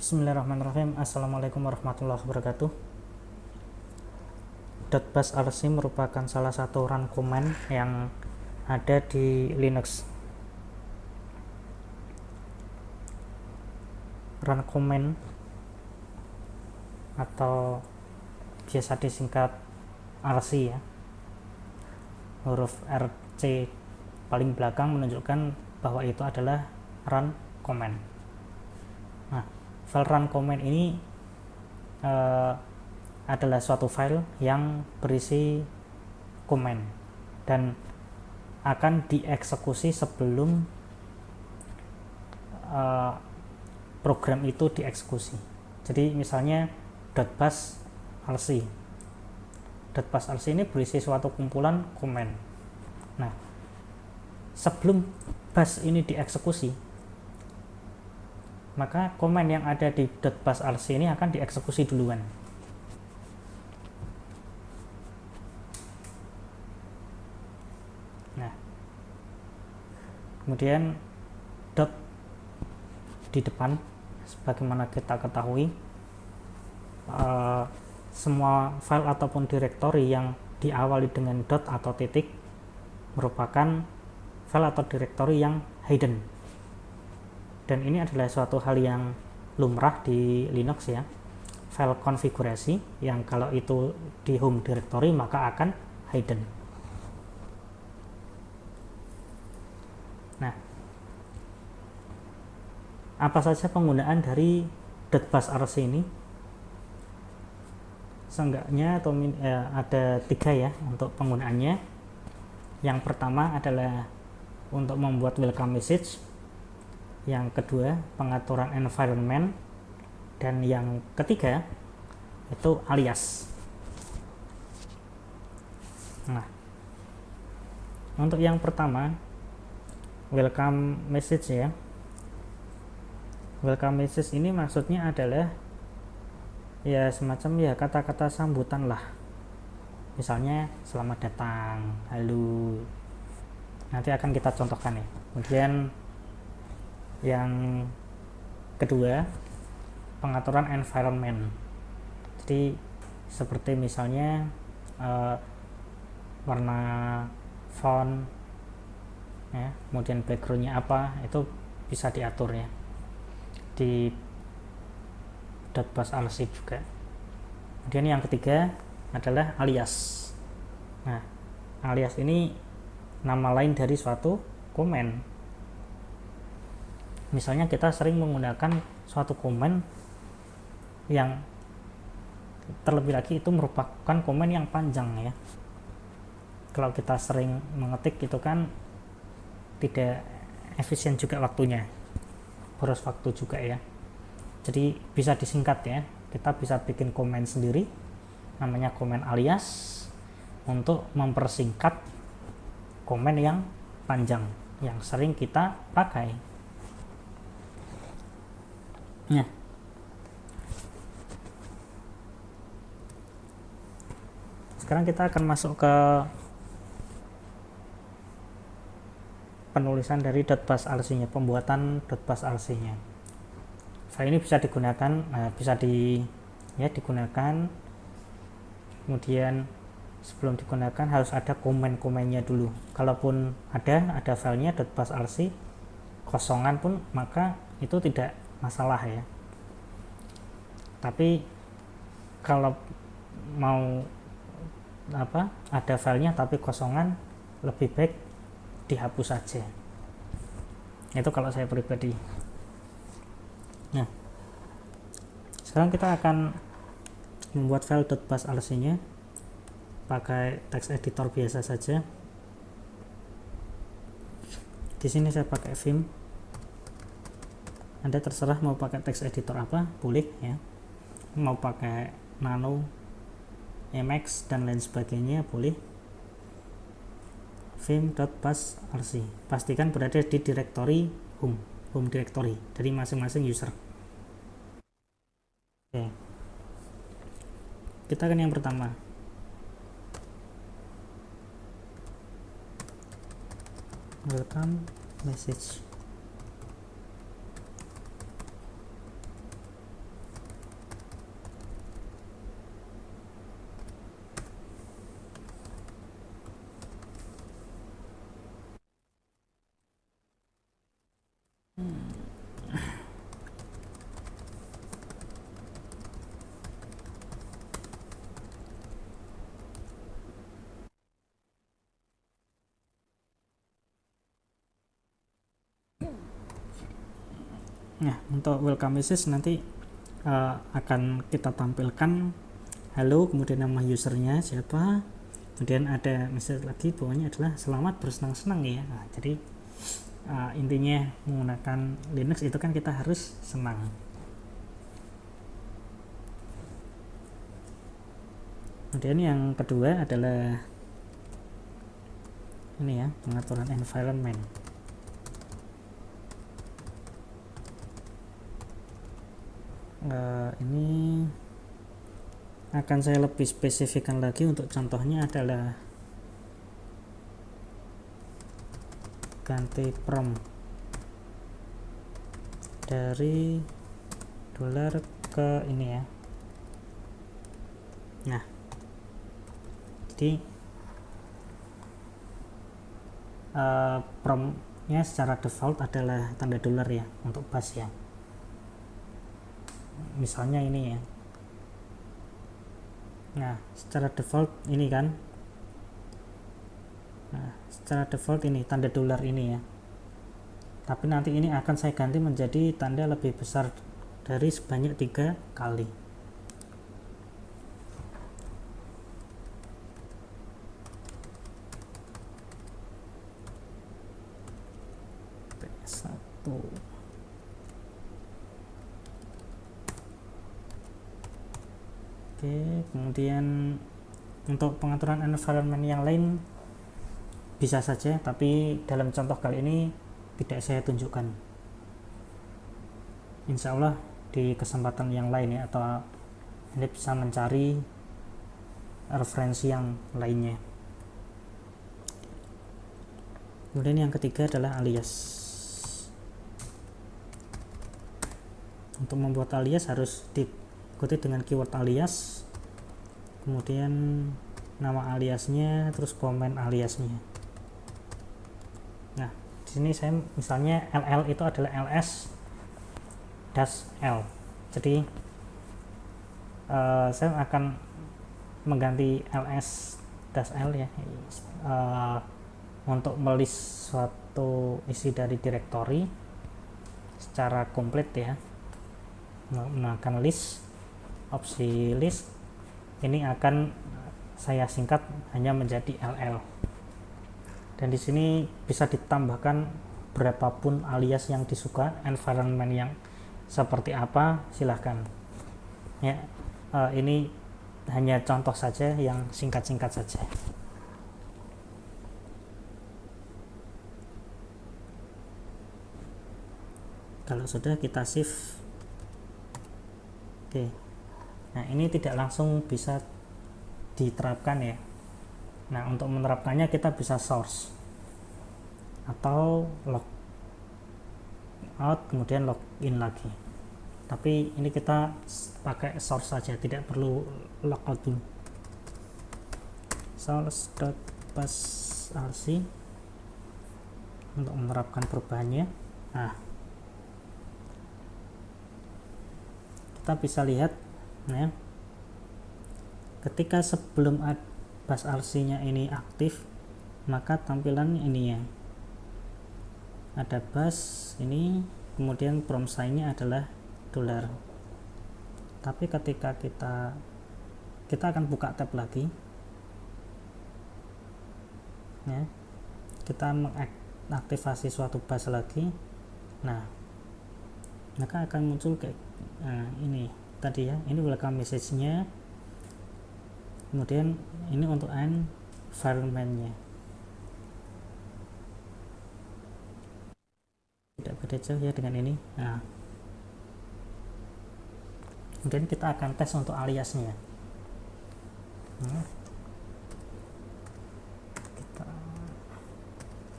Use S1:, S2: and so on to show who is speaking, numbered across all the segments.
S1: Bismillahirrahmanirrahim. Assalamualaikum warahmatullahi wabarakatuh. .basrc merupakan salah satu run command yang ada di Linux. Run command atau biasa disingkat RC ya, huruf RC paling belakang menunjukkan bahwa itu adalah run command. Nah, file run command ini adalah suatu file yang berisi command dan akan dieksekusi sebelum program itu dieksekusi. Jadi misalnya .basrc ini berisi suatu kumpulan command. Nah, sebelum bash ini dieksekusi, maka command yang ada di .basrc ini akan dieksekusi duluan. Nah, kemudian dot di depan, sebagaimana kita ketahui, semua file ataupun direktori yang diawali dengan dot atau titik merupakan file atau direktori yang hidden. Dan ini adalah suatu hal yang lumrah di Linux ya, file konfigurasi yang kalau itu di home directory maka akan hidden. Nah, apa saja penggunaan dari .basrc ini? Seenggaknya ada 3 ya untuk penggunaannya. Yang pertama adalah untuk membuat welcome message, yang kedua pengaturan environment, dan yang ketiga itu alias. Nah, untuk yang pertama welcome message ya, welcome message ini maksudnya adalah ya semacam ya kata-kata sambutan lah, misalnya selamat datang, halo. Nanti akan kita contohkan ya. Kemudian yang kedua pengaturan environment, jadi seperti misalnya warna font ya, kemudian backgroundnya apa, itu bisa diatur ya di .basrc juga. Kemudian yang ketiga adalah alias. Nah, alias ini nama lain dari suatu command. Misalnya kita sering menggunakan suatu command yang terlebih lagi itu merupakan command yang panjang ya. Kalau kita sering mengetik itu kan tidak efisien juga waktunya, boros waktu juga ya. Jadi bisa disingkat ya, kita bisa bikin command sendiri namanya command alias untuk mempersingkat command yang panjang yang sering kita pakai. Nah, sekarang kita akan masuk ke penulisan dari .basrc nya, pembuatan .basrc nya. File ini bisa digunakan, digunakan. Kemudian sebelum digunakan harus ada komen-komennya dulu. Kalaupun ada filenya .basrc kosongan pun maka itu tidak masalah ya. Tapi kalau mau ada filenya tapi kosongan, lebih baik dihapus saja. Itu kalau saya pribadi. Nah, sekarang kita akan membuat file .basrc nya pakai text editor biasa saja. Di sini saya pakai Vim. Anda terserah mau pakai text editor apa, boleh ya. Mau pakai Nano, Emacs dan lain sebagainya boleh. Vim.basrc pastikan berada di direktori home directory dari masing-masing user. Oke, kita akan yang pertama. Welcome message. Nah, untuk welcome message nanti akan kita tampilkan halo, kemudian nama usernya siapa, kemudian ada message lagi bawahnya adalah selamat bersenang-senang ya. Nah, jadi intinya menggunakan Linux itu kan kita harus senang. Kemudian yang kedua adalah ini ya, pengaturan environment. Ini akan saya lebih spesifikkan lagi. Untuk contohnya adalah ganti prompt dari dolar ke ini ya. Nah, jadi promptnya secara default adalah tanda dolar ya untuk bash ya. Misalnya ini ya. Nah, secara default ini kan. Nah, secara default ini tanda dolar ini ya. Tapi nanti ini akan saya ganti menjadi tanda lebih besar dari sebanyak 3 kali. P1. Oke, kemudian untuk pengaturan environment yang lain bisa saja, tapi dalam contoh kali ini tidak saya tunjukkan. Insya Allah di kesempatan yang lain ya, atau Anda bisa mencari referensi yang lainnya. Kemudian yang ketiga adalah alias. Untuk membuat alias harus diikuti dengan keyword alias, kemudian nama aliasnya, terus komen aliasnya. Nah, di sini saya misalnya LL itu adalah ls-l. Jadi saya akan mengganti ls-l ya, untuk melist suatu isi dari directory secara komplit ya, menggunakan list, opsi list. Ini akan saya singkat hanya menjadi LL, dan di sini bisa ditambahkan berapapun alias yang disuka, environment yang seperti apa silahkan ya. Ini hanya contoh saja yang singkat-singkat saja. Kalau sudah kita save. Oke. Nah, ini tidak langsung bisa diterapkan ya. Nah, untuk menerapkannya kita bisa source atau log out kemudian login lagi. Tapi ini kita pakai source saja, tidak perlu logout dulu. source.bashrc untuk menerapkan perubahannya. Nah, kita bisa lihat ya, ketika sebelum bashrc nya ini aktif, maka tampilan ini ya, ada bash ini, kemudian prompt sign-nya adalah dolar. Tapi ketika kita akan buka tab lagi ya, kita mengaktifasi suatu bash lagi. Nah, maka akan muncul kayak ini tadi ya, ini welcome message-nya, kemudian ini untuk environment-nya. Tidak beda jauh ya dengan ini. Nah, kemudian kita akan tes untuk aliasnya.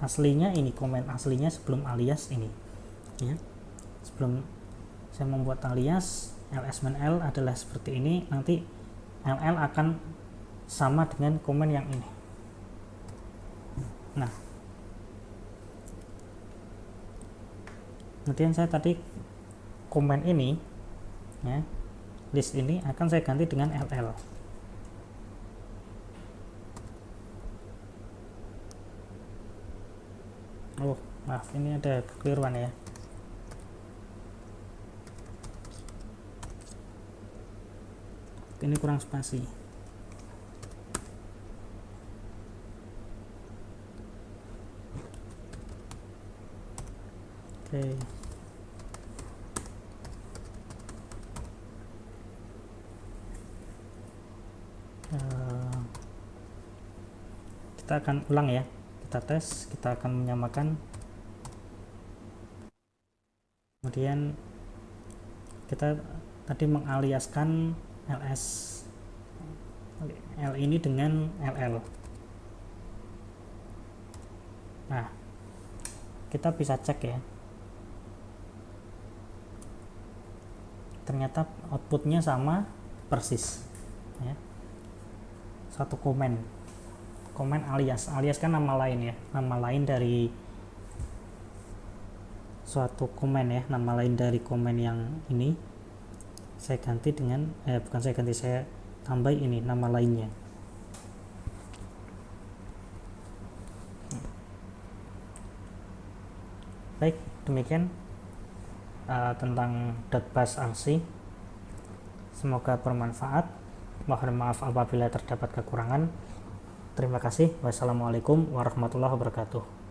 S1: Aslinya ini, komen aslinya sebelum alias ini ya. Sebelum saya membuat alias, ls-l adalah seperti ini, nanti ll akan sama dengan komen yang ini. Nah, kemudian saya tadi komen ini ya, list ini akan saya ganti dengan ll. Oh maaf, ini ada kekeliruan ya. ini kurang spasi. Oke. Kita akan ulang ya, kita tes, kita akan menyamakan, kemudian kita tadi mengaliaskan ls L ini dengan LL. Nah, kita bisa cek ya, ternyata outputnya sama persis ya, satu komen alias kan nama lain ya, nama lain dari suatu komen ya, nama lain dari komen yang ini saya ganti dengan bukan saya ganti, saya tambah ini nama lainnya. Baik, demikian tentang .bus RC. Semoga bermanfaat. Mohon maaf apabila terdapat kekurangan. Terima kasih. Wassalamualaikum warahmatullahi wabarakatuh.